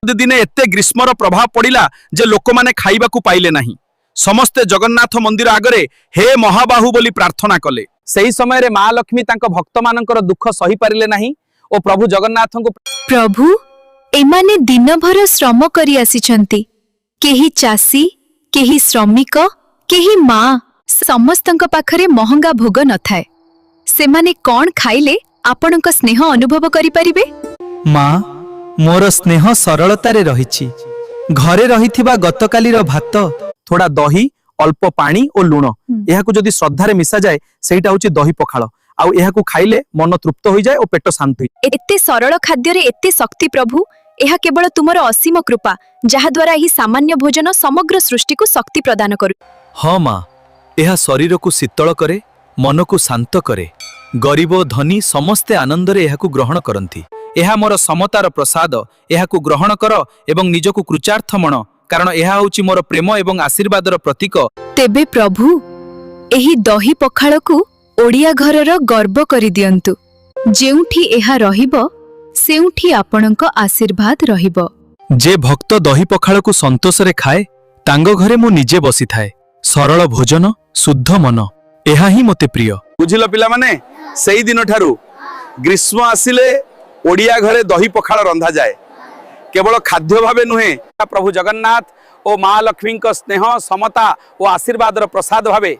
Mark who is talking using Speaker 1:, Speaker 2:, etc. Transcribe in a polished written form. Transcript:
Speaker 1: दिने एते ग्रीष्मर प्रभाव पड़िला जे लोक माने खाइबाकू पाइले नाही। समस्ते जगन्नाथ मंदिर आगरे हे महाबाहु बोली प्रार्थना कले। सही समय रे माँ लक्ष्मी तांको भक्त मानकर दुख सही पारिले नाही ओ प्रभु जगन्नाथ को
Speaker 2: प्रभु एमाने दिन भर श्रम करी आसीचंती, केही चासी केही श्रमिक केही माँ समस्तंक पाखरे महंगा भोग न थाए। सेमाने कौन खाइले आपणक स्नेह अनुभव करि परिबे?
Speaker 3: माँ मोर स्नेह सरलतारे रहिछि। घरे रहिथिबा गतकालीर भात
Speaker 1: थोड़ा दही अल्प पानी और लुण यहाकू जदि श्रद्धारे मिसा जाए सेटा होची दही पखाल आउ यहाकू खाइले मन तृप्त हो जाए और पेट शांत हो।
Speaker 2: एते सरल खाद्य रे एते शक्ति प्रभु, यह केवल तुमर असीम कृपा जहा द्वारा ही सामान्य भोजन समग्र सृष्टि को शक्ति प्रदान करू।
Speaker 3: हाँ माँ, यह शरीर को शीतल करे, मन को शांत करे। गरीब धनी समस्ते आनंद रे यहाकू ग्रहण करंती। यह मोर समतार प्रसाद, यहाकू ग्रहण कर एवं निजकू कृचार्थ मन, कारण यह होची मोर प्रेम एवं आशीर्वादर प्रतीक।
Speaker 2: तेबे प्रभु एही दही पखाल को ओडिया घरर गर्व करि दियंतु। जेउठी एहा रहिबो सेउठी आपणक आशीर्वाद रहिबो।
Speaker 3: जे भक्त दही पखाल को संतोष रे खाए तांगो घरे मु निजे बसी थाए। सरल भोजन शुद्ध मन एहा ही मते प्रिय।
Speaker 1: बुझिल पिला माने सेई दिन ठारू ग्रीष्म आसिले ओडिया घरे दही पखाल रंधा जाए। केवल खाद्य भावे नुहे, प्रभु जगन्नाथ और माँ लक्ष्मी स्नेह समता और आशीर्वाद प्रसाद भावे